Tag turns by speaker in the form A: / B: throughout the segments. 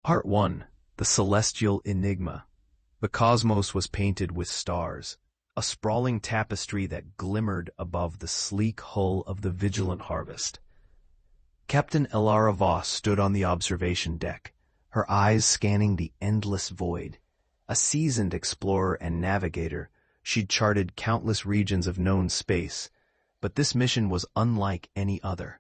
A: Part 1. The Celestial Enigma. The cosmos was painted with stars, a sprawling tapestry that glimmered above the sleek hull of the Vigilant Harvest. Captain Elara Voss stood on the observation deck, her eyes scanning the endless void. A seasoned explorer and navigator, she'd charted countless regions of known space, but this mission was unlike any other.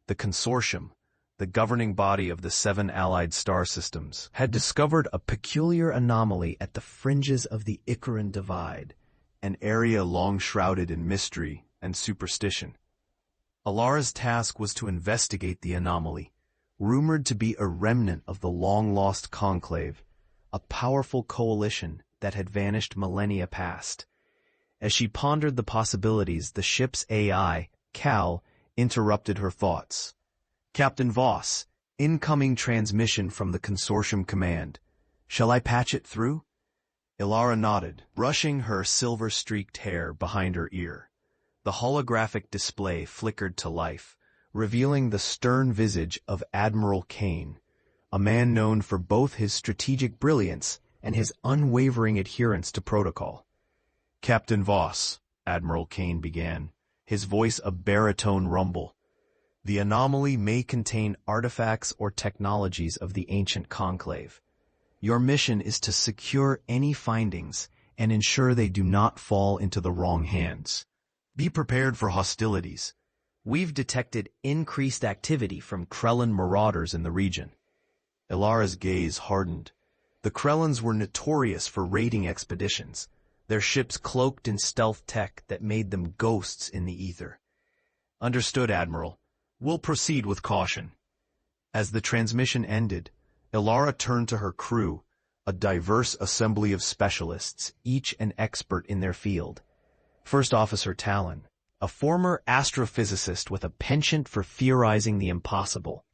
A: The Consortium, the governing body of the 7 allied star systems, had discovered a peculiar anomaly at the fringes of the Icaran Divide, an area long shrouded in mystery and superstition. Elara's task was to investigate the anomaly, rumored to be a remnant of the long-lost Conclave, a powerful coalition that had vanished millennia past. As she pondered the possibilities, the ship's AI, Cal, interrupted her thoughts. "Captain Voss, incoming transmission from the Consortium Command. Shall I patch it through?" Elara nodded, brushing her silver-streaked hair behind her ear. The holographic display flickered to life, revealing the stern visage of Admiral Kane, a man known for both his strategic brilliance and his unwavering adherence to protocol. "Captain Voss," Admiral Kane began, his voice a baritone rumble, "the anomaly may contain artifacts or technologies of the ancient Conclave. Your mission is to secure any findings and ensure they do not fall into the wrong hands. Be prepared for hostilities. We've detected increased activity from Krellan Marauders in the region." Elara's gaze hardened. The Krellans were notorious for raiding expeditions, their ships cloaked in stealth tech that made them ghosts in the ether. "Understood, Admiral. We'll proceed with caution." As the transmission ended, Elara turned to her crew, a diverse assembly of specialists, each an expert in their field. First Officer Talon, a former astrophysicist with a penchant for theorizing the impossible.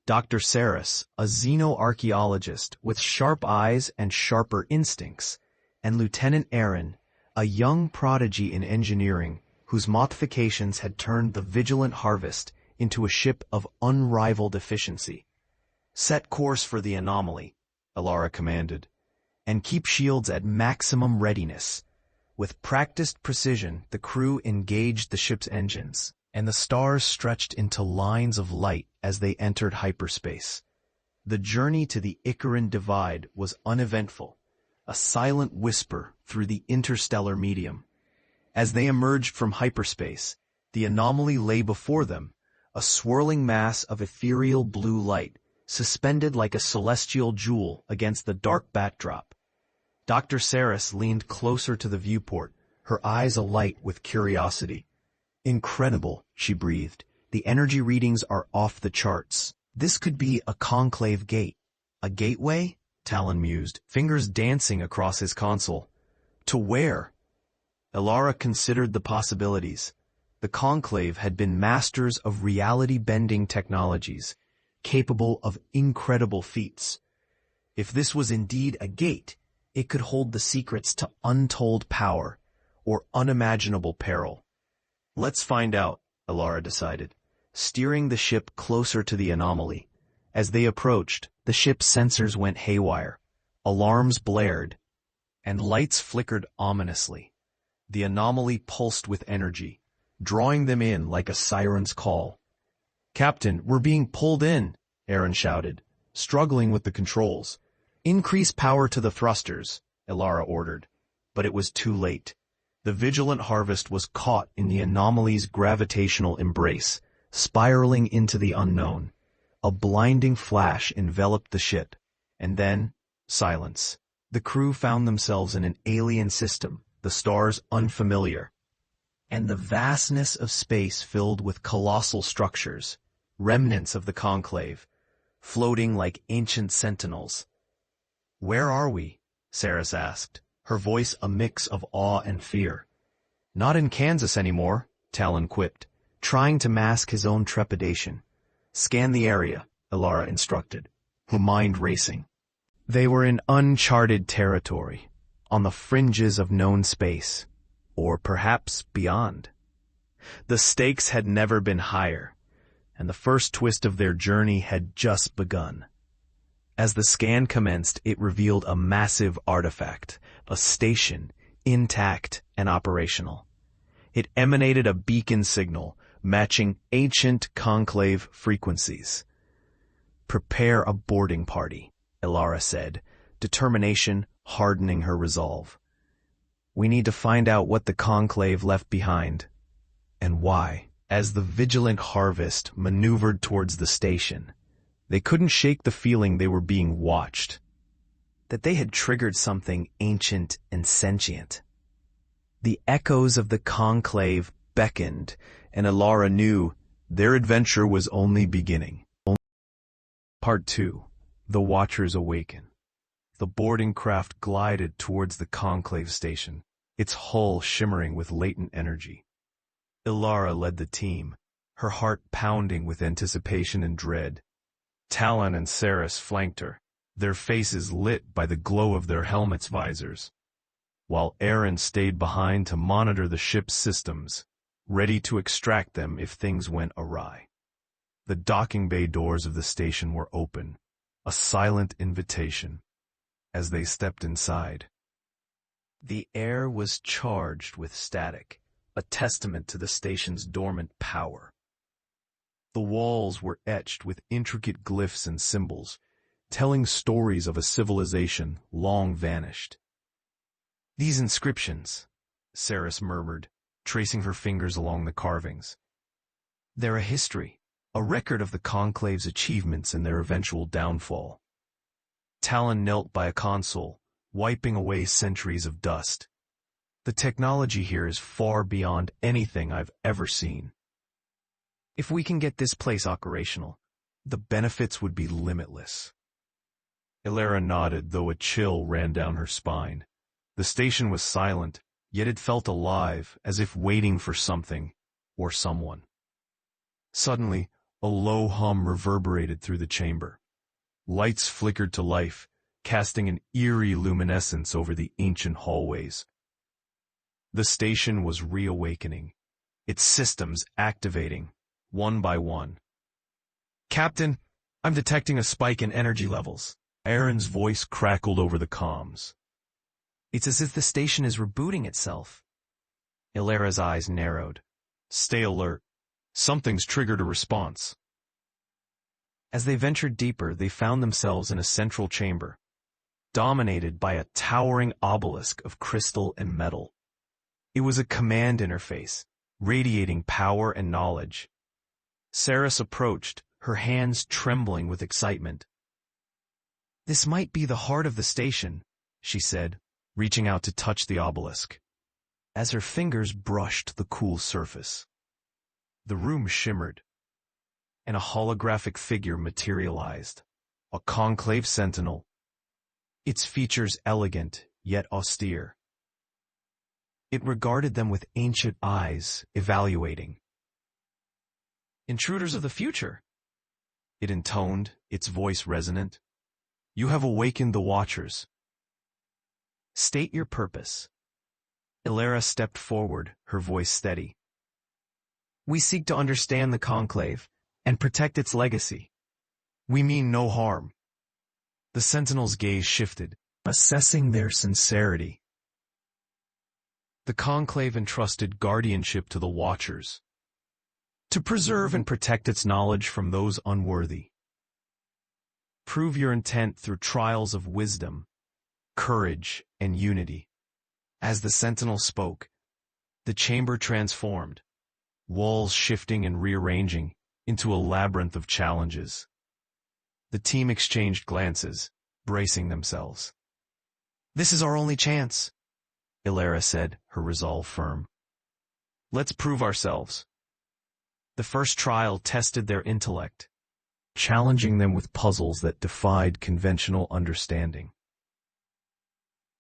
A: Dr. Saris, a xenoarchaeologist with sharp eyes and sharper instincts, and Lieutenant Aaron, a young prodigy in engineering whose modifications had turned the Vigilant Harvest into a ship of unrivaled efficiency. "Set course for the anomaly," Elara commanded, "and keep shields at maximum readiness." With practiced precision, the crew engaged the ship's engines, and the stars stretched into lines of light as they entered hyperspace. The journey to the Icaran Divide was uneventful, a silent whisper through the interstellar medium. As they emerged from hyperspace, the anomaly lay before them, a swirling mass of ethereal blue light, suspended like a celestial jewel against the dark backdrop. Dr. Saris leaned closer to the viewport, her eyes alight with curiosity. "Incredible," she breathed. "The energy readings are off the charts. This could be a Conclave gate." "A gateway?" Talon mused, fingers dancing across his console. "To where?" Elara considered the possibilities. The Conclave had been masters of reality-bending technologies, capable of incredible feats. If this was indeed a gate, it could hold the secrets to untold power or unimaginable peril. "Let's find out," Elara decided, steering the ship closer to the anomaly. As they approached, the ship's sensors went haywire. Alarms blared, and lights flickered ominously. The anomaly pulsed with energy, drawing them in like a siren's call. "Captain, we're being pulled in," Aaron shouted, struggling with the controls. "Increase power to the thrusters," Elara ordered. But it was too late. The Vigilant Harvest was caught in the anomaly's gravitational embrace, spiraling into the unknown. A blinding flash enveloped the ship, and then, silence. The crew found themselves in an alien system, the stars unfamiliar, and the vastness of space filled with colossal structures, remnants of the Conclave, floating like ancient sentinels. "Where are we?" Saris asked, her voice a mix of awe and fear. "Not in Kansas anymore," Talon quipped, trying to mask his own trepidation. "Scan the area," Elara instructed, her mind racing. They were in uncharted territory, on the fringes of known space, or perhaps beyond. The stakes had never been higher, and the first twist of their journey had just begun. As the scan commenced, it revealed a massive artifact, a station, intact and operational. It emanated a beacon signal, matching ancient Conclave frequencies. "Prepare a boarding party," Elara said, determination hardening her resolve. "We need to find out what the Conclave left behind, and why." As the Vigilant Harvest maneuvered towards the station, they couldn't shake the feeling they were being watched, that they had triggered something ancient and sentient. The echoes of the Conclave beckoned, and Elara knew their adventure was only beginning. Part 2. The Watchers Awaken. The boarding craft glided towards the Conclave station, its hull shimmering with latent energy. Elara led the team, her heart pounding with anticipation and dread. Talon and Saris flanked her, their faces lit by the glow of their helmets' visors, while Aaron stayed behind to monitor the ship's systems, ready to extract them if things went awry. The docking bay doors of the station were open, a silent invitation. As they stepped inside, the air was charged with static, a testament to the station's dormant power. The walls were etched with intricate glyphs and symbols, telling stories of a civilization long vanished. "These inscriptions," Saris murmured, tracing her fingers along the carvings. "They're a history, a record of the Conclave's achievements and their eventual downfall." Talon knelt by a console, wiping away centuries of dust. "The technology here is far beyond anything I've ever seen. If we can get this place operational, the benefits would be limitless." Elara nodded, though a chill ran down her spine. The station was silent, yet it felt alive, as if waiting for something or someone. Suddenly, a low hum reverberated through the chamber. Lights flickered to life, casting an eerie luminescence over the ancient hallways. The station was reawakening, its systems activating, one by one. "Captain, I'm detecting a spike in energy levels." Aaron's voice crackled over the comms. "It's as if the station is rebooting itself." Elara's eyes narrowed. "Stay alert. Something's triggered a response." As they ventured deeper, they found themselves in a central chamber, dominated by a towering obelisk of crystal and metal. It was a command interface, radiating power and knowledge. Saris approached, her hands trembling with excitement. "This might be the heart of the station," she said, reaching out to touch the obelisk. As her fingers brushed the cool surface, the room shimmered, and a holographic figure materialized, a Conclave Sentinel, its features elegant yet austere. It regarded them with ancient eyes, evaluating. "Intruders of the future," it intoned, its voice resonant. "You have awakened the Watchers. State your purpose." Elara stepped forward, her voice steady. "We seek to understand the Conclave and protect its legacy. We mean no harm." The Sentinel's gaze shifted, assessing their sincerity. The Conclave entrusted guardianship to the Watchers, to preserve and protect its knowledge from those unworthy. Prove your intent through trials of wisdom, courage, and unity. As the Sentinel spoke, the chamber transformed, walls shifting and rearranging into a labyrinth of challenges. The team exchanged glances, bracing themselves. "This is our only chance," Elara said, her resolve firm. "Let's prove ourselves." The first trial tested their intellect, challenging them with puzzles that defied conventional understanding.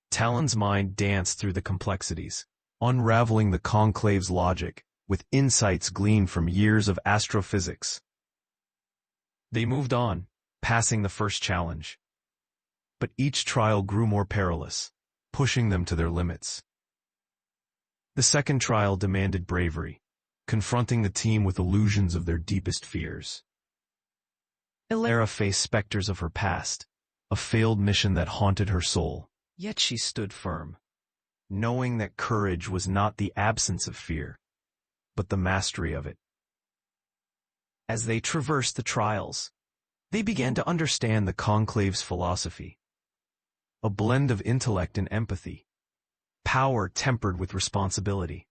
A: Talon's mind danced through the complexities, unraveling the Conclave's logic with insights gleaned from years of astrophysics. They moved on, passing the first challenge. But each trial grew more perilous, pushing them to their limits. The second trial demanded bravery, confronting the team with illusions of their deepest fears. Elara faced specters of her past, a failed mission that haunted her soul. Yet she stood firm, knowing that courage was not the absence of fear, but the mastery of it. As they traversed the trials, they began to understand the Conclave's philosophy, a blend of intellect and empathy, power tempered with responsibility.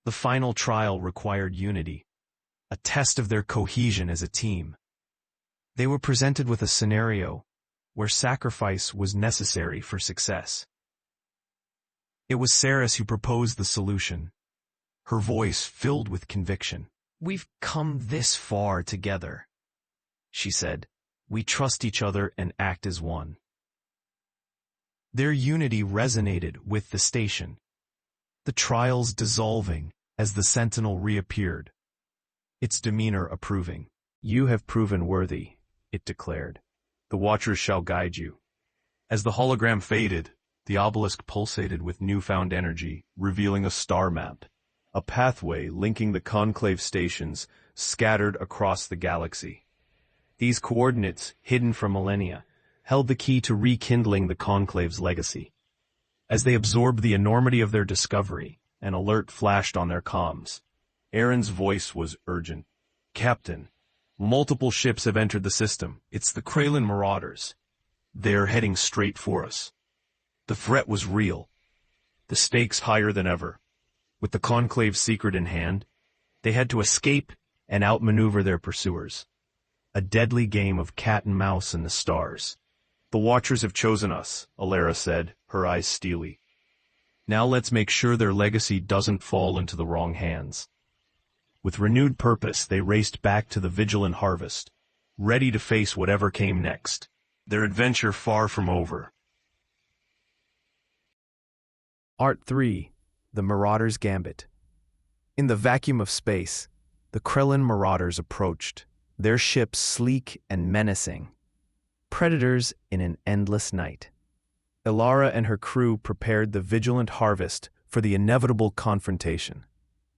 A: The final trial required unity, a test of their cohesion as a team. They were presented with a scenario where sacrifice was necessary for success. It was Saris who proposed the solution, her voice filled with conviction. "We've come this far together," she said. "We trust each other and act as one." Their unity resonated with the station, the trials dissolving as the Sentinel reappeared, its demeanor approving. "You have proven worthy," it declared. "The Watchers shall guide you." As the hologram faded, the obelisk pulsated with newfound energy, revealing a star map, a pathway linking the Conclave stations scattered across the galaxy. These coordinates, hidden for millennia, held the key to rekindling the Conclave's legacy. As they absorbed the enormity of their discovery, an alert flashed on their comms. Aaron's voice was urgent. "Captain, multiple ships have entered the system. It's the Kraylan Marauders. They're heading straight for us." The threat was real, the stakes higher than ever. With the Conclave's secret in hand, they had to escape and outmaneuver their pursuers. A deadly game of cat and mouse in the stars. "The Watchers have chosen us," Elara said, her eyes steely. "Now let's make sure their legacy doesn't fall into the wrong hands." With renewed purpose, they raced back to the Vigilant Harvest, ready to face whatever came next, their adventure far from over. Art 3. The Marauders' Gambit. In the vacuum of space, the Kraylan Marauders approached, their ships sleek and menacing, predators in an endless night. Elara and her crew prepared the Vigilant Harvest for the inevitable confrontation,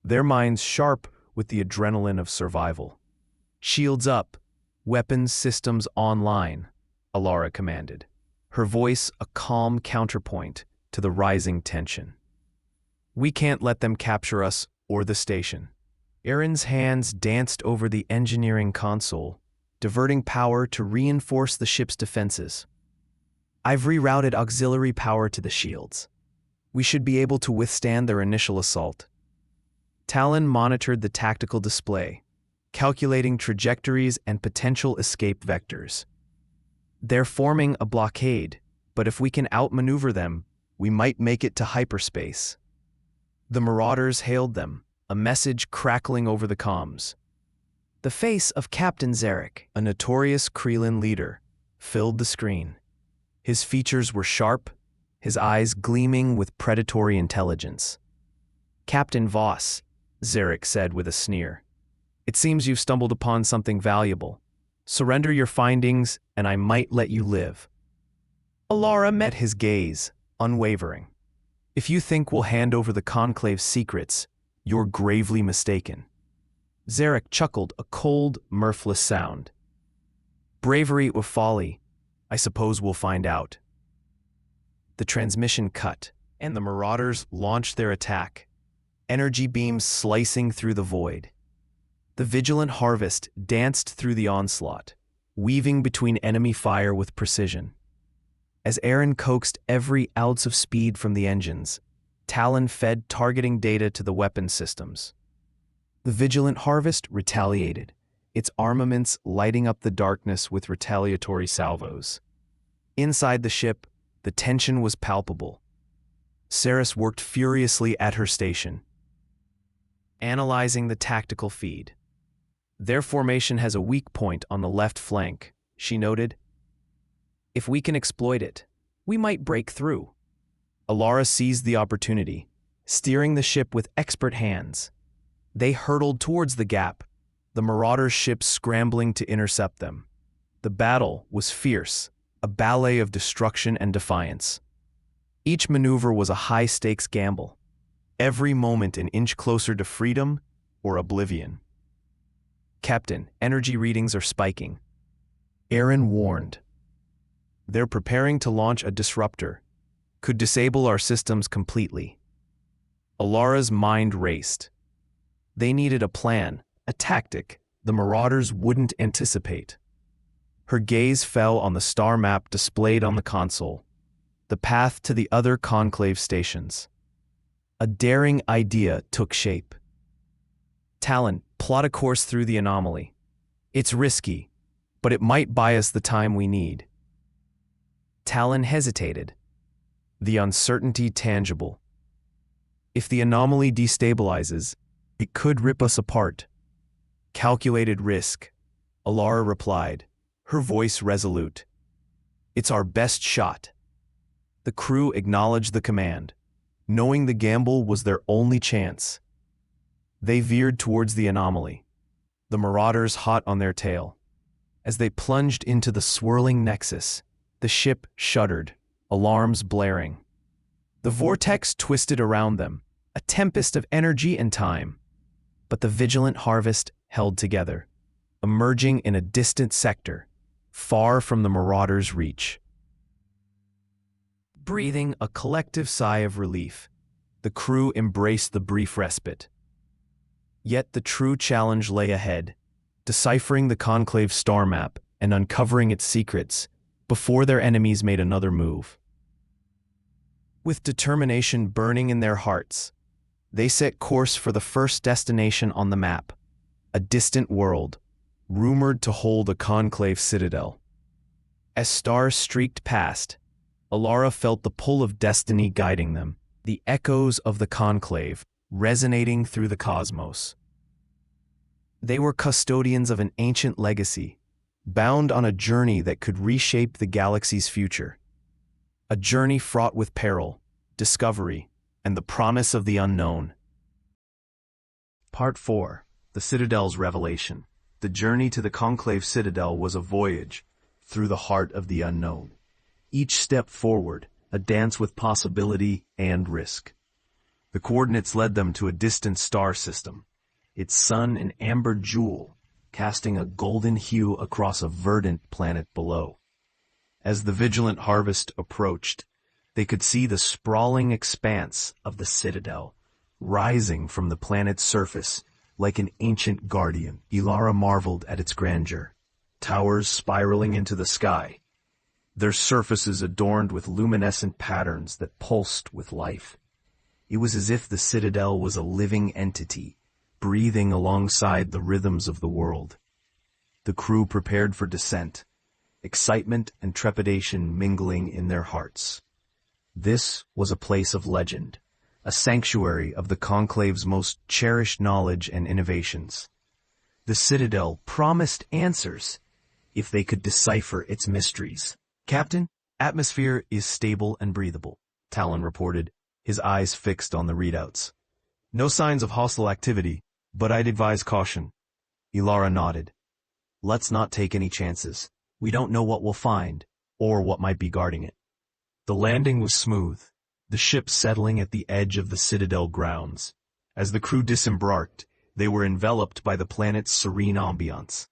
A: their minds sharp with the adrenaline of survival. "Shields up, weapons systems online," Elara commanded, her voice a calm counterpoint to the rising tension. "We can't let them capture us or the station." Aaron's hands danced over the engineering console, diverting power to reinforce the ship's defenses. "I've rerouted auxiliary power to the shields. We should be able to withstand their initial assault." Talon monitored the tactical display, calculating trajectories and potential escape vectors. "They're forming a blockade, but if we can outmaneuver them, we might make it to hyperspace." The Marauders hailed them, a message crackling over the comms. The face of Captain Zarek, a notorious Kraylan leader, filled the screen. His features were sharp, his eyes gleaming with predatory intelligence. "Captain Voss," Zarek said with a sneer, "it seems you've stumbled upon something valuable. Surrender your findings, and I might let you live." Elara met his gaze, unwavering. "If you think we'll hand over the Conclave's secrets, you're gravely mistaken." Zarek chuckled, a cold, mirthless sound. "Bravery or folly, I suppose we'll find out." The transmission cut, and the Marauders launched their attack, energy beams slicing through the void. The Vigilant Harvest danced through the onslaught, weaving between enemy fire with precision. As Aaron coaxed every ounce of speed from the engines, Talon fed targeting data to the weapon systems. The Vigilant Harvest retaliated, its armaments lighting up the darkness with retaliatory salvos. Inside the ship, the tension was palpable. Saris worked furiously at her station, analyzing the tactical feed. "Their formation has a weak point on the left flank," she noted. "If we can exploit it, we might break through." Elara seized the opportunity, steering the ship with expert hands. They hurtled towards the gap, the Marauders' ships scrambling to intercept them. The battle was fierce, a ballet of destruction and defiance. Each maneuver was a high-stakes gamble, every moment an inch closer to freedom or oblivion. "Captain, energy readings are spiking," Aaron warned, They're preparing to launch a disruptor. Could disable our systems completely. Elara's mind raced. They needed a plan, a tactic the Marauders wouldn't anticipate. Her gaze fell on the star map displayed on the console, the path to the other Conclave stations. A daring idea took shape. Talon, plot a course through the anomaly. It's risky, but it might buy us the time we need. Talon hesitated, the uncertainty tangible. If the anomaly destabilizes, it could rip us apart. Calculated risk, Elara replied, her voice resolute. It's our best shot. The crew acknowledged the command, knowing the gamble was their only chance. They veered towards the anomaly, the Marauders hot on their tail. As they plunged into the swirling Nexus, the ship shuddered, alarms blaring. The vortex twisted around them, a tempest of energy and time. But the Vigilant Harvest held together, emerging in a distant sector, far from the Marauders' reach. Breathing a collective sigh of relief, the crew embraced the brief respite. Yet the true challenge lay ahead, deciphering the Conclave star map and uncovering its secrets before their enemies made another move. With determination burning in their hearts, they set course for the first destination on the map, a distant world, rumored to hold a Conclave citadel. As stars streaked past, Elara felt the pull of destiny guiding them, the echoes of the Conclave resonating through the cosmos. They were custodians of an ancient legacy, bound on a journey that could reshape the galaxy's future. A journey fraught with peril, discovery, and the promise of the unknown. Part 4. The Citadel's Revelation. The journey to the Conclave Citadel was a voyage through the heart of the unknown. Each step forward, a dance with possibility and risk. The coordinates led them to a distant star system, its sun an amber jewel, casting a golden hue across a verdant planet below. As the Vigilant Harvest approached, they could see the sprawling expanse of the Citadel, rising from the planet's surface like an ancient guardian. Elara marveled at its grandeur, towers spiraling into the sky, their surfaces adorned with luminescent patterns that pulsed with life. It was as if the Citadel was a living entity, breathing alongside the rhythms of the world. The crew prepared for descent, excitement and trepidation mingling in their hearts. This was a place of legend, a sanctuary of the Conclave's most cherished knowledge and innovations. The Citadel promised answers if they could decipher its mysteries. Captain, atmosphere is stable and breathable, Talon reported, his eyes fixed on the readouts. No signs of hostile activity, but I'd advise caution. Elara nodded. Let's not take any chances. We don't know what we'll find, or what might be guarding it. The landing was smooth, the ship settling at the edge of the Citadel grounds. As the crew disembarked, they were enveloped by the planet's serene ambiance.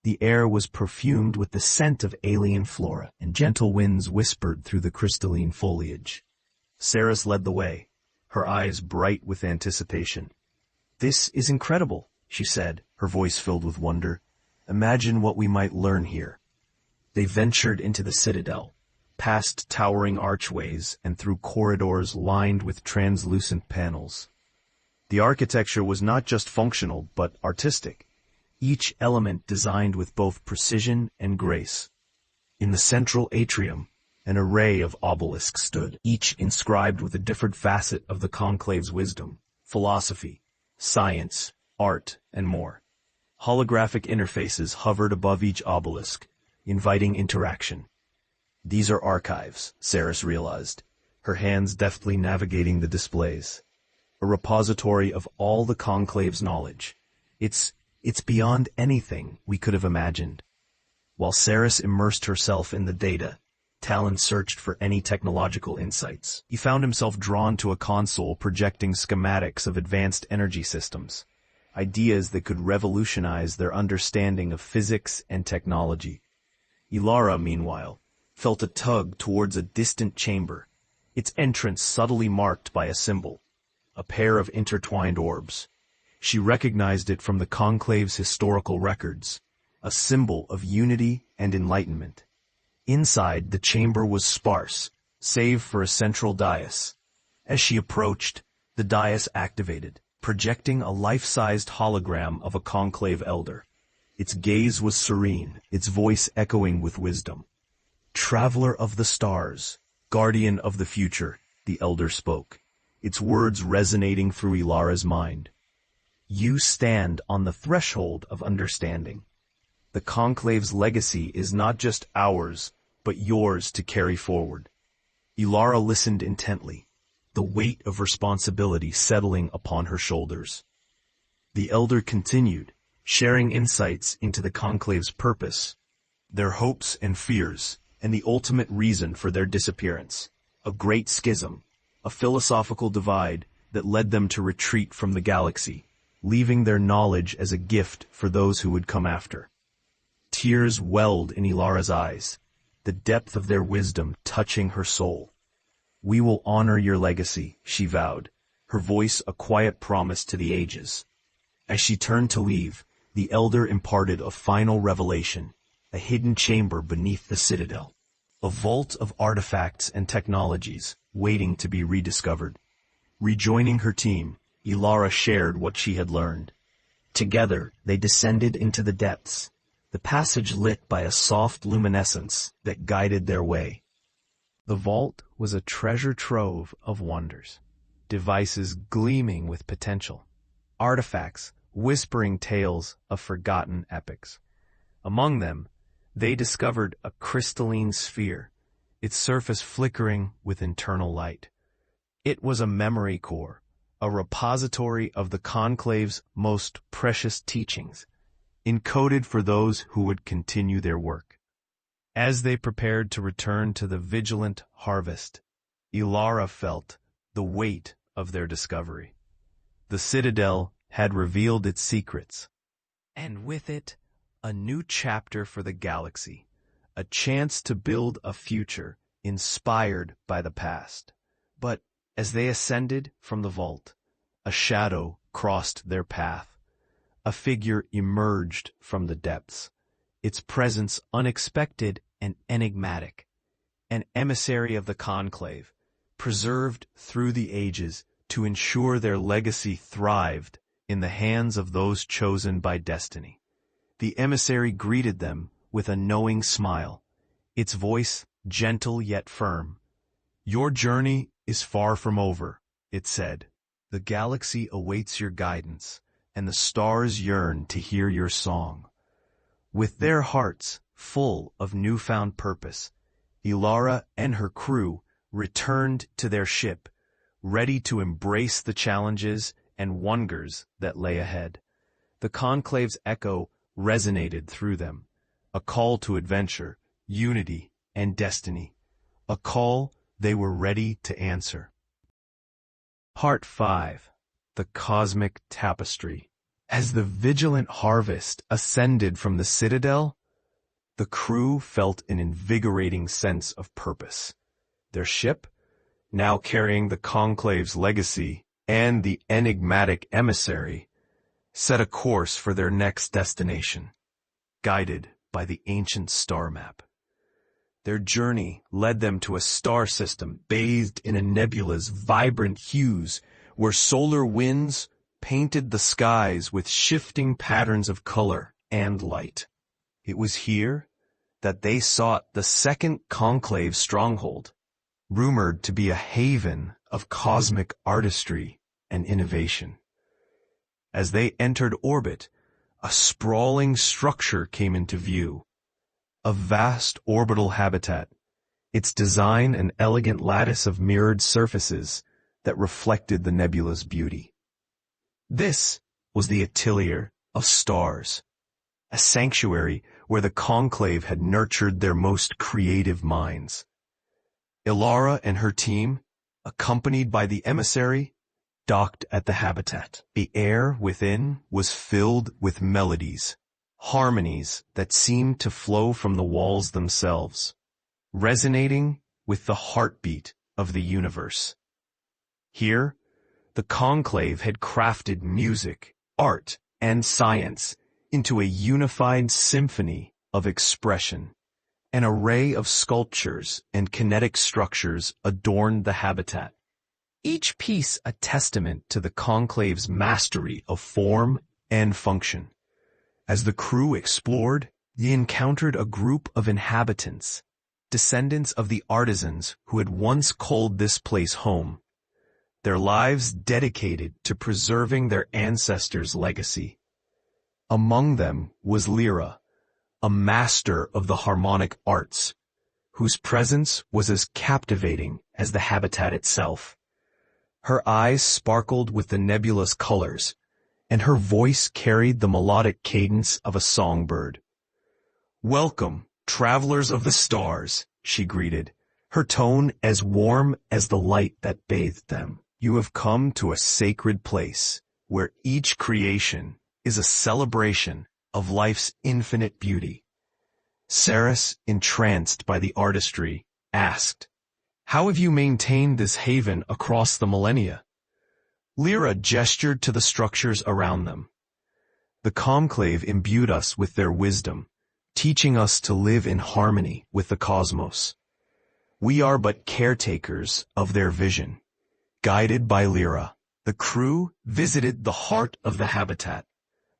A: The air was perfumed with the scent of alien flora, and gentle winds whispered through the crystalline foliage. Saris led the way, her eyes bright with anticipation. This is incredible, she said, her voice filled with wonder. Imagine what we might learn here. They ventured into the Citadel, past towering archways and through corridors lined with translucent panels. The architecture was not just functional, but artistic, each element designed with both precision and grace. In the central atrium, an array of obelisks stood, each inscribed with a different facet of the Conclave's wisdom, philosophy, science, art, and more. Holographic interfaces hovered above each obelisk, inviting interaction. These are archives, Saris realized, her hands deftly navigating the displays. A repository of all the Conclave's knowledge. It's beyond anything we could have imagined. While Saris immersed herself in the data, Talon searched for any technological insights. He found himself drawn to a console projecting schematics of advanced energy systems, ideas that could revolutionize their understanding of physics and technology. Elara, meanwhile, felt a tug towards a distant chamber, its entrance subtly marked by a symbol, a pair of intertwined orbs. She recognized it from the Conclave's historical records, a symbol of unity and enlightenment. Inside, the chamber was sparse, save for a central dais. As she approached, the dais activated, projecting a life-sized hologram of a Conclave elder. Its gaze was serene, its voice echoing with wisdom. "Traveler of the stars, guardian of the future," the elder spoke, its words resonating through Elara's mind. "You stand on the threshold of understanding. The Conclave's legacy is not just ours, but yours to carry forward." Elara listened intently, the weight of responsibility settling upon her shoulders. The elder continued, sharing insights into the Conclave's purpose, their hopes and fears, and the ultimate reason for their disappearance. A great schism, a philosophical divide that led them to retreat from the galaxy, leaving their knowledge as a gift for those who would come after. Tears welled in Elara's eyes, the depth of their wisdom touching her soul. "We will honor your legacy," she vowed, her voice a quiet promise to the ages. As she turned to leave, the elder imparted a final revelation, a hidden chamber beneath the Citadel, a vault of artifacts and technologies waiting to be rediscovered. Rejoining her team, Elara shared what she had learned. Together, they descended into the depths, the passage lit by a soft luminescence that guided their way. The vault was a treasure trove of wonders, devices gleaming with potential, artifacts whispering tales of forgotten epics. Among them, they discovered a crystalline sphere, its surface flickering with internal light. It was a memory core, a repository of the Conclave's most precious teachings, encoded for those who would continue their work. As they prepared to return to the Vigilant Harvest, Elara felt the weight of their discovery. The Citadel had revealed its secrets, and with it, a new chapter for the galaxy, a chance to build a future inspired by the past. But as they ascended from the vault, a shadow crossed their path. A figure emerged from the depths, its presence unexpected and enigmatic, an emissary of the Conclave, preserved through the ages to ensure their legacy thrived in the hands of those chosen by destiny. The emissary greeted them with a knowing smile, its voice gentle yet firm. "Your journey is far from over," it said. "The galaxy awaits your guidance, and the stars yearn to hear your song." With their hearts full of newfound purpose, Elara and her crew returned to their ship, ready to embrace the challenges and wonders that lay ahead. The Conclave's echo resonated through them, a call to adventure, unity, and destiny, a call they were ready to answer. Part 5. The Cosmic Tapestry. As the Vigilant Harvest ascended from the Citadel, the crew felt an invigorating sense of purpose. Their ship, now carrying the Conclave's legacy and the enigmatic emissary, set a course for their next destination, guided by the ancient star map. Their journey led them to a star system bathed in a nebula's vibrant hues, where solar winds painted the skies with shifting patterns of color and light. It was here that they sought the second Conclave stronghold, rumored to be a haven of cosmic artistry and innovation. As they entered orbit, a sprawling structure came into view, a vast orbital habitat, its design an elegant lattice of mirrored surfaces that reflected the nebula's beauty. This was the Atelier of Stars, a sanctuary where the Conclave had nurtured their most creative minds. Elara and her team, accompanied by the emissary, docked at the habitat. The air within was filled with melodies, harmonies that seemed to flow from the walls themselves. resonating with the heartbeat of the universe. Here, the Conclave had crafted music, art, and science into a unified symphony of expression. An array of sculptures and kinetic structures adorned the habitat, each piece a testament to the Conclave's mastery of form and function. As the crew explored, they encountered a group of inhabitants, descendants of the artisans who had once called this place home, their lives dedicated to preserving their ancestors' legacy. Among them was Elara, a master of the harmonic arts, whose presence was as captivating as the habitat itself. Her eyes sparkled with the nebulous colors, and her voice carried the melodic cadence of a songbird. "Welcome, travelers of the stars," she greeted, her tone as warm as the light that bathed them. "You have come to a sacred place, where each creation is a celebration of life's infinite beauty." Saris, entranced by the artistry, asked, "How have you maintained this haven across the millennia?" Elara gestured to the structures around them. "The Conclave imbued us with their wisdom, teaching us to live in harmony with the cosmos. We are but caretakers of their vision." Guided by Elara, the crew visited the heart of the habitat,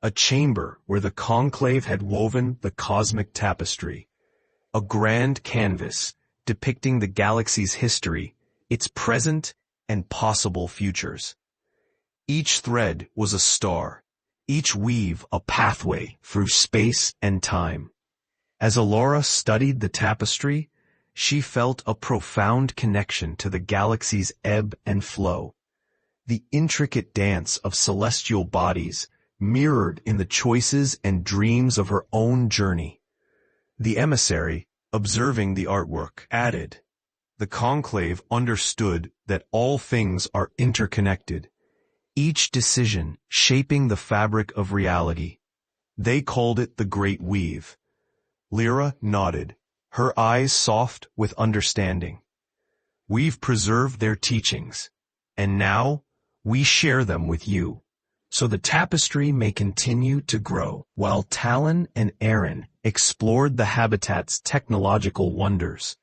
A: a chamber where the Conclave had woven the cosmic tapestry, a grand canvas depicting the galaxy's history, its present, and possible futures. Each thread was a star, each weave a pathway through space and time. As Elara studied the tapestry, she felt a profound connection to the galaxy's ebb and flow, the intricate dance of celestial bodies mirrored in the choices and dreams of her own journey. The emissary, observing the artwork, added, "The Conclave understood that all things are interconnected, each decision shaping the fabric of reality. They called it the Great Weave." Elara nodded, her eyes soft with understanding. "We've preserved their teachings, and now we share them with you, so the tapestry may continue to grow." While Talon and Aaron explored the habitat's technological wonders,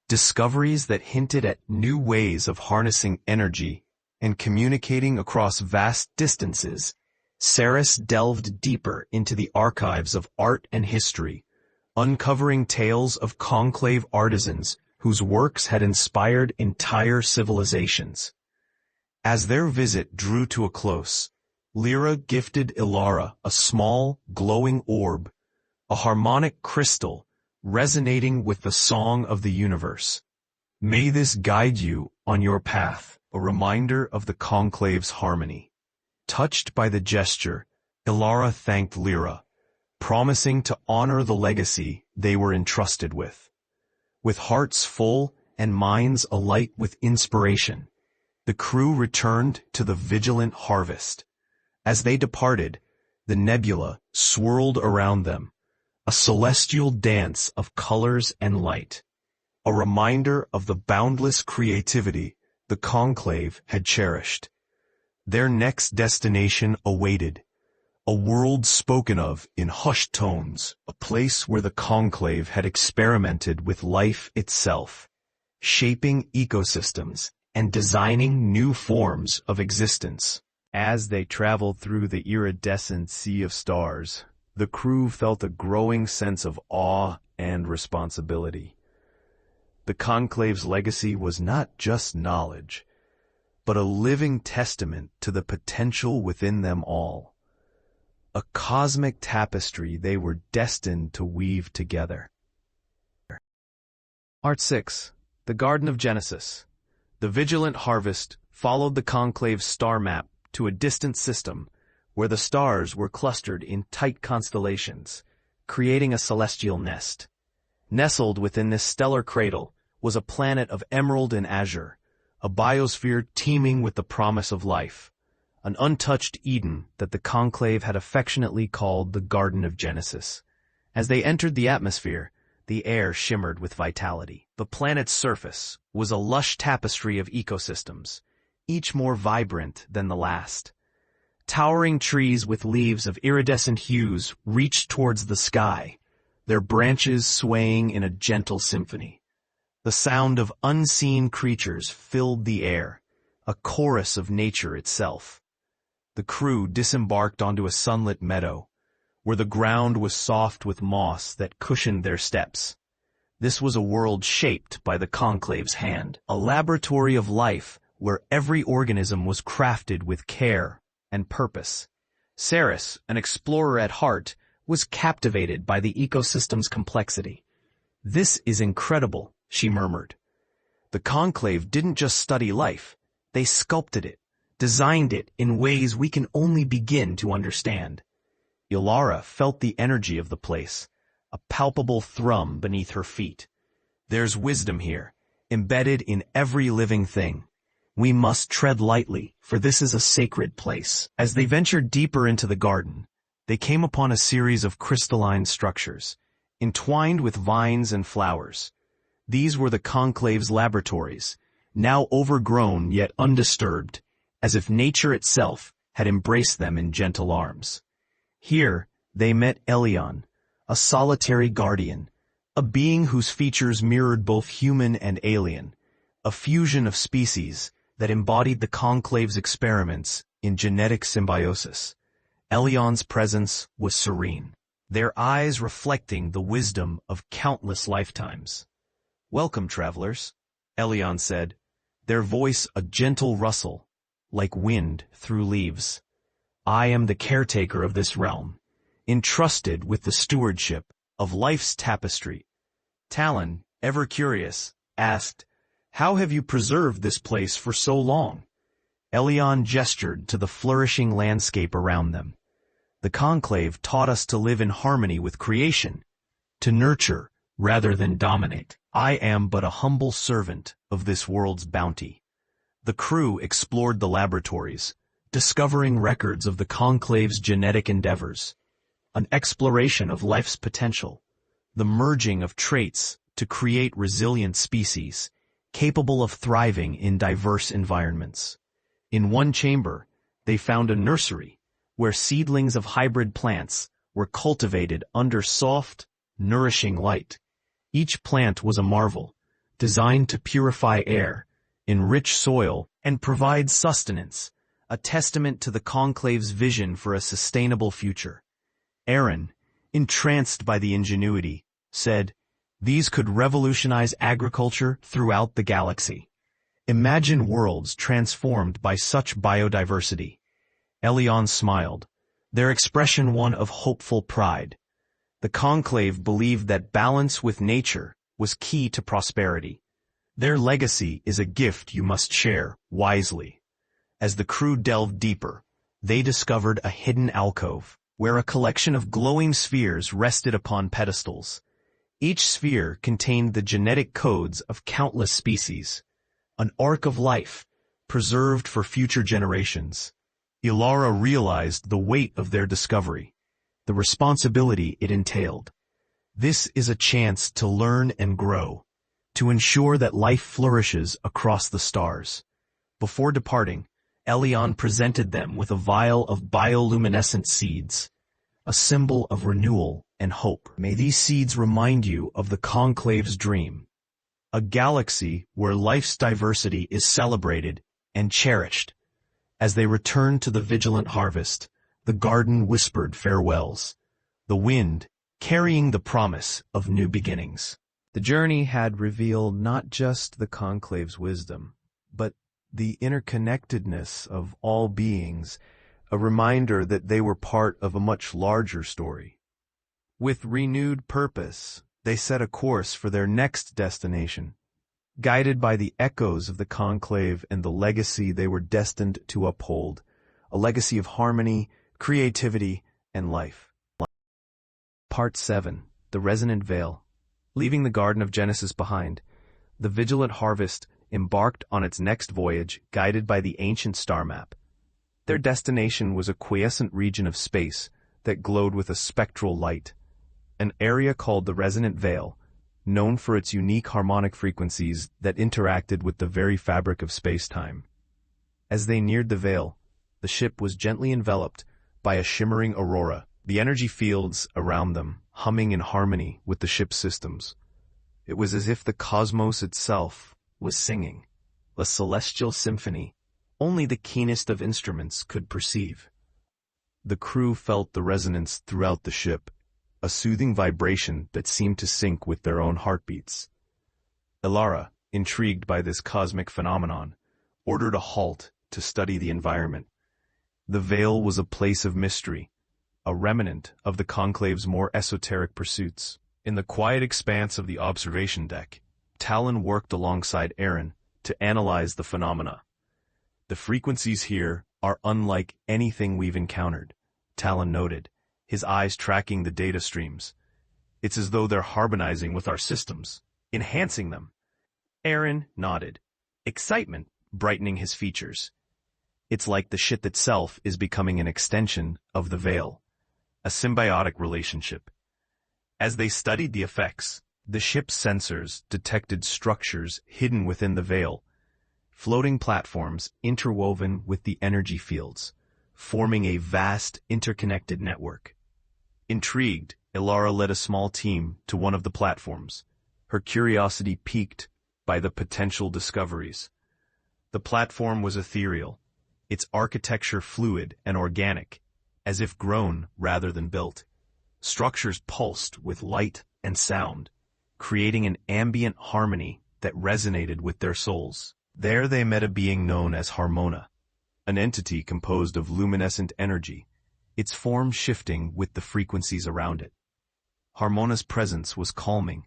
A: discoveries that hinted at new ways of harnessing energy and communicating across vast distances, Saris delved deeper into the archives of art and history, uncovering tales of Conclave artisans whose works had inspired entire civilizations. As their visit drew to a close, Elara gifted Elara a small, glowing orb, a harmonic crystal resonating with the song of the universe. "May this guide you on your path," a reminder of the Conclave's harmony. Touched by the gesture, Elara thanked Elara, promising to honor the legacy they were entrusted with. With hearts full and minds alight with inspiration, the crew returned to the Vigilant Harvest. As they departed, the nebula swirled around them, a celestial dance of colors and light, a reminder of the boundless creativity the Conclave had cherished. Their next destination awaited, a world spoken of in hushed tones, a place where the Conclave had experimented with life itself, shaping ecosystems and designing new forms of existence. As they traveled through the iridescent sea of stars, the crew felt a growing sense of awe and responsibility. The Conclave's legacy was not just knowledge, but a living testament to the potential within them all. A cosmic tapestry they were destined to weave together. Art 6. The Garden of Genesis. The Vigilant Harvest followed the Conclave's star map to a distant system where the stars were clustered in tight constellations, creating a celestial nest. Nestled within this stellar cradle was a planet of emerald and azure, a biosphere teeming with the promise of life, an untouched Eden that the Conclave had affectionately called the Garden of Genesis. As they entered the atmosphere, The air shimmered with vitality. The planet's surface was a lush tapestry of ecosystems, each more vibrant than the last. Towering trees with leaves of iridescent hues reached towards the sky, their branches swaying in a gentle symphony. The sound of unseen creatures filled the air, a chorus of nature itself. The crew disembarked onto a sunlit meadow, where the ground was soft with moss that cushioned their steps. This was a world shaped by the Conclave's hand, a laboratory of life where every organism was crafted with care and purpose. Saris, an explorer at heart, was captivated by the ecosystem's complexity. "This is incredible," she murmured. "The Conclave didn't just study life, they sculpted it, designed it in ways we can only begin to understand." Elara felt the energy of the place, a palpable thrum beneath her feet. "There's wisdom here, embedded in every living thing. We must tread lightly, for this is a sacred place." As they ventured deeper into the garden, they came upon a series of crystalline structures, entwined with vines and flowers. These were the Conclave's laboratories, now overgrown yet undisturbed, as if nature itself had embraced them in gentle arms. Here, they met Elion, a solitary guardian, a being whose features mirrored both human and alien, a fusion of species that embodied the Conclave's experiments in genetic symbiosis. Elion's presence was serene, their eyes reflecting the wisdom of countless lifetimes. "Welcome, travelers," Elion said, their voice a gentle rustle, like wind through leaves. "I am the caretaker of this realm, entrusted with the stewardship of life's tapestry." Talon, ever curious, asked, "How have you preserved this place for so long?" Elion gestured to the flourishing landscape around them. "The Conclave taught us to live in harmony with creation, to nurture rather than dominate. I am but a humble servant of this world's bounty." The crew explored the laboratories, discovering records of the Conclave's genetic endeavors, an exploration of life's potential, the merging of traits to create resilient species, capable of thriving in diverse environments. In one chamber, they found a nursery, where seedlings of hybrid plants were cultivated under soft, nourishing light. Each plant was a marvel, designed to purify air, enrich soil, and provide sustenance, a testament to the Conclave's vision for a sustainable future. Aaron, entranced by the ingenuity, said, "These could revolutionize agriculture throughout the galaxy. Imagine worlds transformed by such biodiversity." Elion smiled, their expression one of hopeful pride. The Conclave believed that balance with nature was key to prosperity. Their legacy is a gift you must share wisely. As the crew delved deeper, they discovered a hidden alcove, where a collection of glowing spheres rested upon pedestals. Each sphere contained the genetic codes of countless species, an arc of life, preserved for future generations. Elara realized the weight of their discovery, the responsibility it entailed. This is a chance to learn and grow, to ensure that life flourishes across the stars. Before departing, Elion presented them with a vial of bioluminescent seeds, a symbol of renewal and hope. "May these seeds remind you of the Conclave's dream, a galaxy where life's diversity is celebrated and cherished." As they returned to the Vigilant Harvest, the garden whispered farewells, the wind carrying the promise of new beginnings. The journey had revealed not just the Conclave's wisdom, but the interconnectedness of all beings, a reminder that they were part of a much larger story. With renewed purpose, they set a course for their next destination, guided by the echoes of the Conclave and the legacy they were destined to uphold, a legacy of harmony, creativity, and life. Part 7. The Resonant Veil. Leaving the Garden of Genesis behind, the Vigilant Harvest embarked on its next voyage, guided by the ancient star map. Their destination was a quiescent region of space that glowed with a spectral light, an area called the Resonant Veil, known for its unique harmonic frequencies that interacted with the very fabric of space-time. As they neared the veil, the ship was gently enveloped by a shimmering aurora, the energy fields around them humming in harmony with the ship's systems. It was as if the cosmos itself was singing, a celestial symphony only the keenest of instruments could perceive. The crew felt the resonance throughout the ship, a soothing vibration that seemed to sync with their own heartbeats. Elara, intrigued by this cosmic phenomenon, ordered a halt to study the environment. The veil was a place of mystery, a remnant of the Conclave's more esoteric pursuits. In the quiet expanse of the observation deck, Talon worked alongside Aaron to analyze the phenomena. The frequencies here are unlike anything we've encountered, Talon noted, his eyes tracking the data streams. It's as though they're harmonizing with our systems, enhancing them. Aaron nodded, excitement brightening his features. It's like the ship itself is becoming an extension of the veil, a symbiotic relationship. As they studied the effects, the ship's sensors detected structures hidden within the veil, floating platforms interwoven with the energy fields, forming a vast interconnected network. Intrigued, Elara led a small team to one of the platforms, her curiosity piqued by the potential discoveries. The platform was ethereal, its architecture fluid and organic, as if grown rather than built. Structures pulsed with light and sound, creating an ambient harmony that resonated with their souls. There they met a being known as Harmona, an entity composed of luminescent energy, its form shifting with the frequencies around it. Harmona's presence was calming,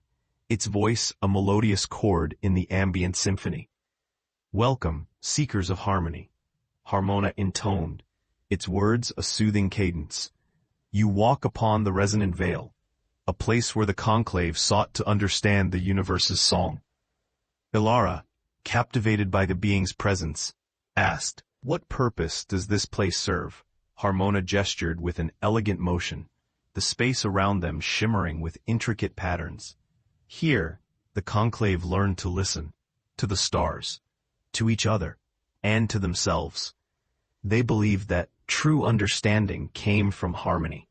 A: its voice a melodious chord in the ambient symphony. "Welcome, seekers of harmony," Harmona intoned, its words a soothing cadence. "You walk upon the resonant veil, a place where the Conclave sought to understand the universe's song." Elara, captivated by the being's presence, asked, "What purpose does this place serve?" Harmona gestured with an elegant motion, the space around them shimmering with intricate patterns. Here, the Conclave learned to listen, to the stars, to each other, and to themselves. They believed that true understanding came from harmony.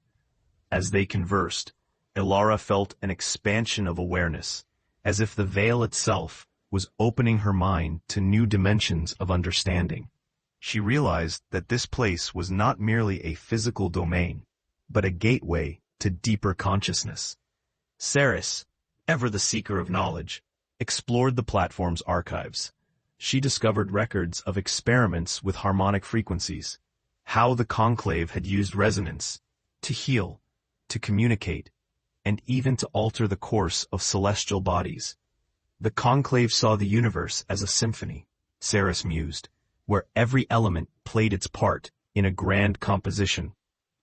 A: As they conversed, Elara felt an expansion of awareness, as if the veil itself was opening her mind to new dimensions of understanding. She realized that this place was not merely a physical domain, but a gateway to deeper consciousness. Saris, ever the seeker of knowledge, explored the platform's archives. She discovered records of experiments with harmonic frequencies, how the Conclave had used resonance to heal, to communicate, and even to alter the course of celestial bodies. The Conclave saw the universe as a symphony, Saris mused, where every element played its part in a grand composition.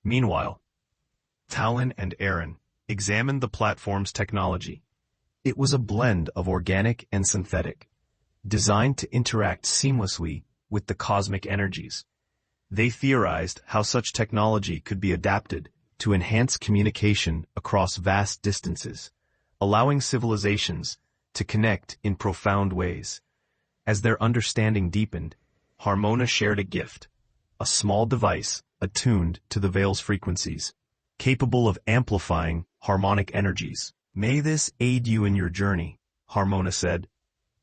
A: Meanwhile, Talon and Aaron examined the platform's technology. It was a blend of organic and synthetic, designed to interact seamlessly with the cosmic energies. They theorized how such technology could be adapted to enhance communication across vast distances, allowing civilizations to connect in profound ways. As their understanding deepened, Harmona shared a gift, a small device attuned to the veil's frequencies, capable of amplifying harmonic energies. "May this aid you in your journey," Harmona said,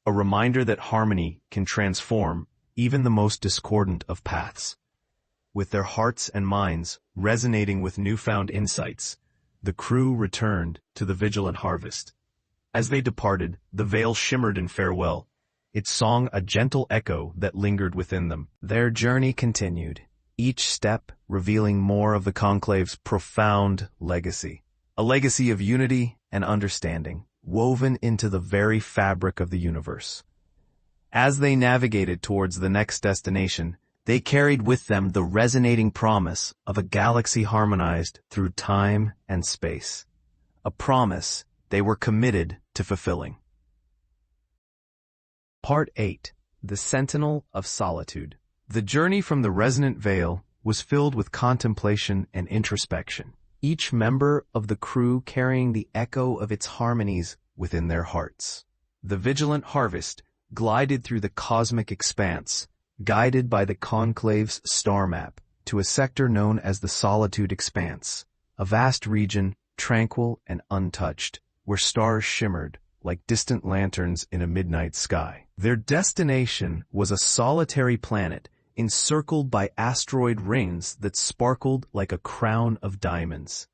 A: a reminder that harmony can transform even the most discordant of paths. With their hearts and minds resonating with newfound insights, the crew returned to the Vigilant Harvest. As they departed, the veil shimmered in farewell, its song a gentle echo that lingered within them. Their journey continued, each step revealing more of the Conclave's profound legacy, a legacy of unity and understanding, woven into the very fabric of the universe. As they navigated towards the next destination, they carried with them the resonating promise of a galaxy harmonized through time and space, a promise they were committed to fulfilling. Part 8. The Sentinel of Solitude. The journey from the resonant veil was filled with contemplation and introspection, each member of the crew carrying the echo of its harmonies within their hearts. The Vigilant Harvest glided through the cosmic expanse, guided by the Conclave's star map, to a sector known as the Solitude Expanse, a vast region, tranquil and untouched, where stars shimmered like distant lanterns in a midnight sky. Their destination was a solitary planet encircled by asteroid rings that sparkled like a crown of diamonds.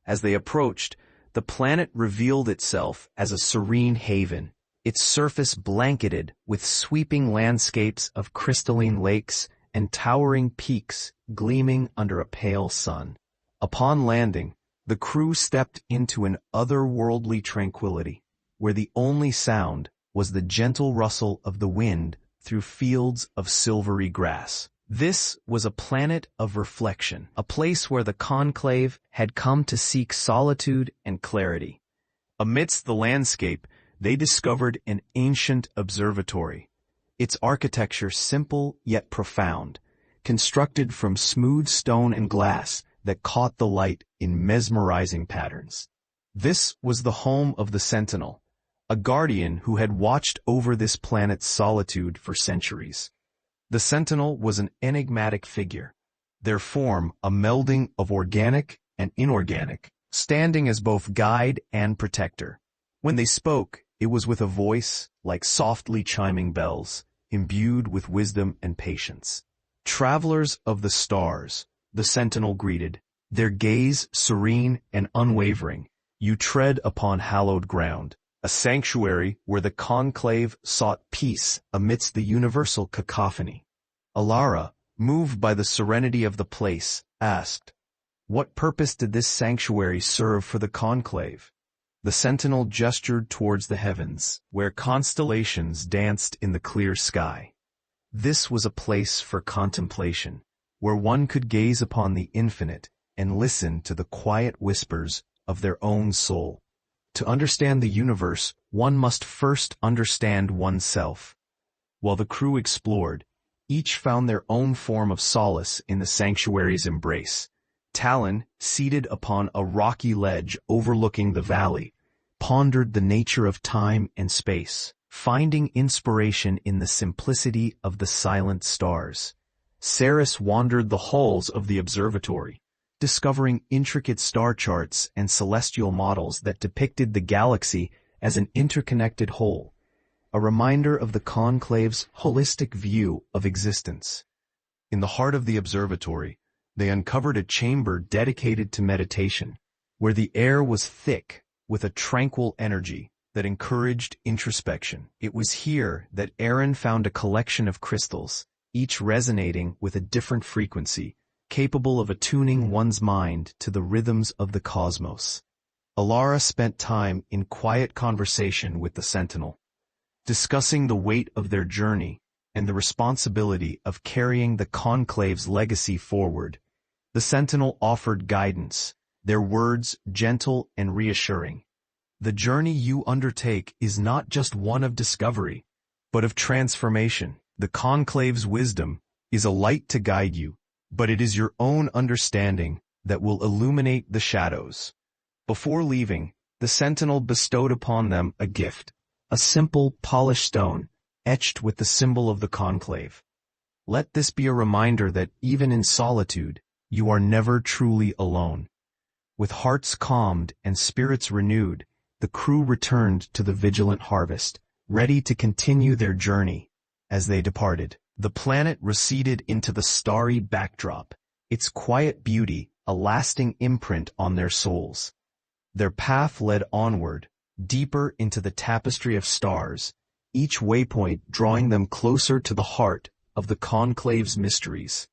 A: As they approached, the planet revealed itself as a serene haven, its surface blanketed with sweeping landscapes of crystalline lakes and towering peaks gleaming under a pale sun. Upon landing, the crew stepped into an otherworldly tranquility, where the only sound was the gentle rustle of the wind through fields of silvery grass. This was a planet of reflection, a place where the Conclave had come to seek solitude and clarity. Amidst the landscape, they discovered an ancient observatory, its architecture simple yet profound, constructed from smooth stone and glass that caught the light in mesmerizing patterns. This was the home of the Sentinel, a guardian who had watched over this planet's solitude for centuries. The Sentinel was an enigmatic figure, their form a melding of organic and inorganic, standing as both guide and protector. When they spoke, it was with a voice like softly chiming bells, imbued with wisdom and patience. "Travelers of the stars," the Sentinel greeted, their gaze serene and unwavering. "You tread upon hallowed ground, a sanctuary where the Conclave sought peace amidst the universal cacophony." Elara, moved by the serenity of the place, asked, "What purpose did this sanctuary serve for the Conclave?" The Sentinel gestured towards the heavens, where constellations danced in the clear sky. This was a place for contemplation, where one could gaze upon the infinite and listen to the quiet whispers of their own soul. To understand the universe, one must first understand oneself. While the crew explored, each found their own form of solace in the sanctuary's embrace. Talon, seated upon a rocky ledge overlooking the valley, pondered the nature of time and space, finding inspiration in the simplicity of the silent stars. Ceres wandered the halls of the observatory, discovering intricate star charts and celestial models that depicted the galaxy as an interconnected whole, a reminder of the Conclave's holistic view of existence. In the heart of the observatory, they uncovered a chamber dedicated to meditation, where the air was thick with a tranquil energy that encouraged introspection. It was here that Aaron found a collection of crystals, each resonating with a different frequency, capable of attuning one's mind to the rhythms of the cosmos. Elara spent time in quiet conversation with the Sentinel, discussing the weight of their journey and the responsibility of carrying the Conclave's legacy forward. The Sentinel offered guidance, their words gentle and reassuring. "The journey you undertake is not just one of discovery, but of transformation. The Conclave's wisdom is a light to guide you, but it is your own understanding that will illuminate the shadows." Before leaving, the Sentinel bestowed upon them a gift, a simple polished stone, etched with the symbol of the Conclave. "Let this be a reminder that even in solitude, you are never truly alone." With hearts calmed and spirits renewed, the crew returned to the Vigilant Harvest, ready to continue their journey. As they departed, the planet receded into the starry backdrop, its quiet beauty a lasting imprint on their souls. Their path led onward, deeper into the tapestry of stars, each waypoint drawing them closer to the heart of the Conclave's mysteries.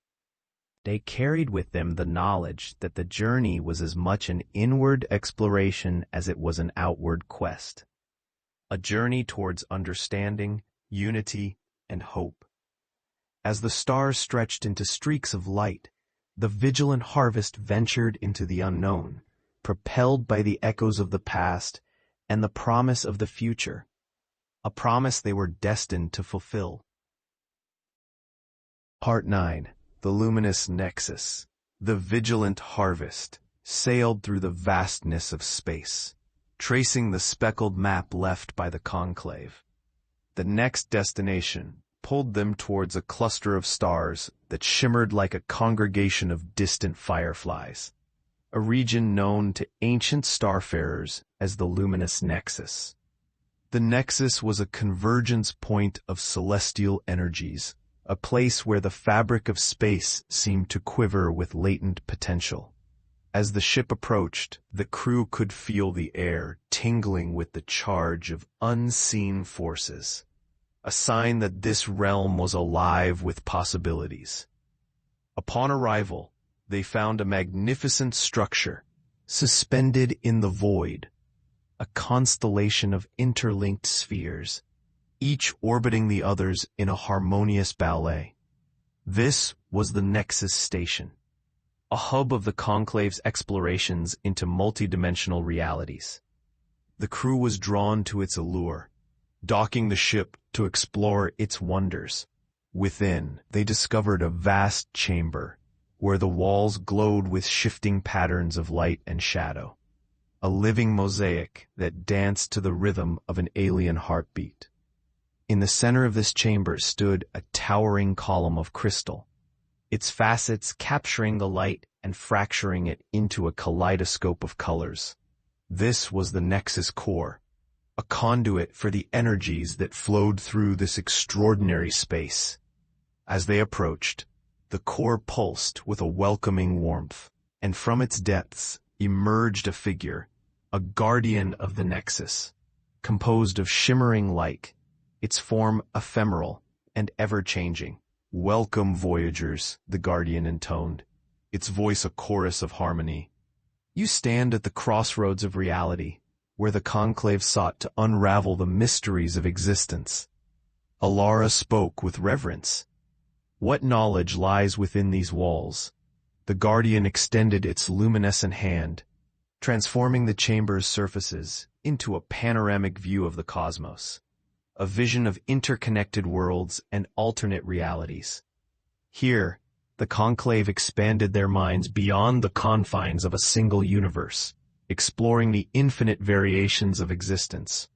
A: They carried with them the knowledge that the journey was as much an inward exploration as it was an outward quest, a journey towards understanding, unity, and hope. As the stars stretched into streaks of light, the Vigilant Harvest ventured into the unknown, propelled by the echoes of the past and the promise of the future, a promise they were destined to fulfill. Part 9. The Luminous Nexus. The Vigilant Harvest sailed through the vastness of space, tracing the speckled map left by the Conclave. The next destination pulled them towards a cluster of stars that shimmered like a congregation of distant fireflies, a region known to ancient starfarers as the Luminous Nexus. The Nexus was a convergence point of celestial energies, a place where the fabric of space seemed to quiver with latent potential. As the ship approached, the crew could feel the air tingling with the charge of unseen forces, a sign that this realm was alive with possibilities. Upon arrival, they found a magnificent structure, suspended in the void, a constellation of interlinked spheres, each orbiting the others in a harmonious ballet. This was the Nexus Station, a hub of the Conclave's explorations into multidimensional realities. The crew was drawn to its allure, docking the ship to explore its wonders. Within, they discovered a vast chamber, where the walls glowed with shifting patterns of light and shadow, a living mosaic that danced to the rhythm of an alien heartbeat. In the center of this chamber stood a towering column of crystal, its facets capturing the light and fracturing it into a kaleidoscope of colors. This was the Nexus core, a conduit for the energies that flowed through this extraordinary space. As they approached, the core pulsed with a welcoming warmth, and from its depths emerged a figure, a guardian of the Nexus, composed of shimmering light, its form ephemeral and ever-changing. "Welcome, voyagers," the guardian intoned, its voice a chorus of harmony. "You stand at the crossroads of reality, where the Conclave sought to unravel the mysteries of existence." Elara spoke with reverence. "What knowledge lies within these walls?" The guardian extended its luminescent hand, transforming the chamber's surfaces into a panoramic view of the cosmos, a vision of interconnected worlds and alternate realities. Here, the Conclave expanded their minds beyond the confines of a single universe, exploring the infinite variations of existence.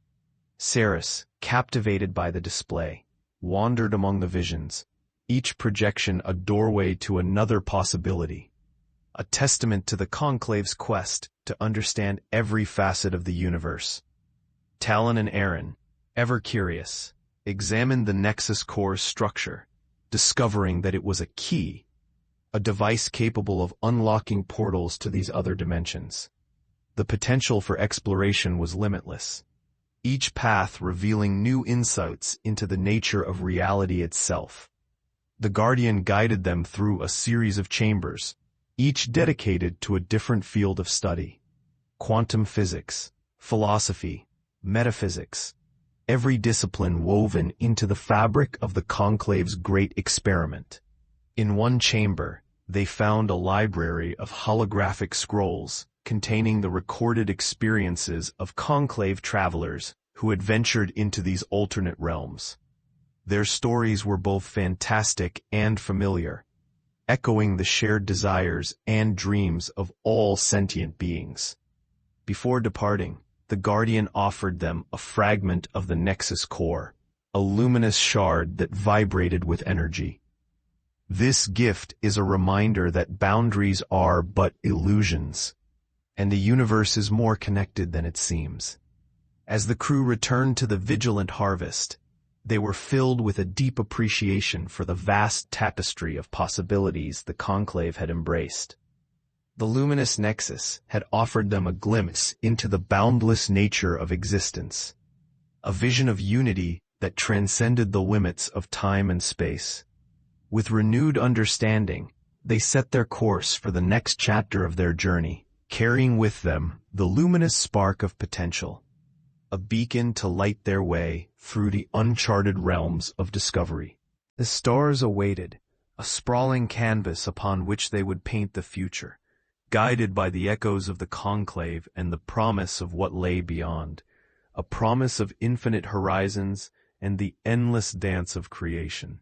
A: Saris, captivated by the display, wandered among the visions, each projection a doorway to another possibility, a testament to the Conclave's quest to understand every facet of the universe. Talon and Aaron, ever curious, examined the Nexus core's structure, discovering that it was a key, a device capable of unlocking portals to these other dimensions. The potential for exploration was limitless, each path revealing new insights into the nature of reality itself. The Guardian guided them through a series of chambers, each dedicated to a different field of study: quantum physics, philosophy, metaphysics, every discipline woven into the fabric of the Conclave's great experiment. In one chamber, they found a library of holographic scrolls containing the recorded experiences of Conclave travelers who had ventured into these alternate realms. Their stories were both fantastic and familiar, echoing the shared desires and dreams of all sentient beings. Before departing, the Guardian offered them a fragment of the Nexus core, a luminous shard that vibrated with energy. "This gift is a reminder that boundaries are but illusions, and the universe is more connected than it seems." As the crew returned to the Vigilant Harvest, they were filled with a deep appreciation for the vast tapestry of possibilities the Conclave had embraced. The Luminous Nexus had offered them a glimpse into the boundless nature of existence, a vision of unity that transcended the limits of time and space. With renewed understanding, they set their course for the next chapter of their journey, carrying with them the luminous spark of potential, a beacon to light their way through the uncharted realms of discovery. The stars awaited, a sprawling canvas upon which they would paint the future, guided by the echoes of the Conclave and the promise of what lay beyond, a promise of infinite horizons and the endless dance of creation.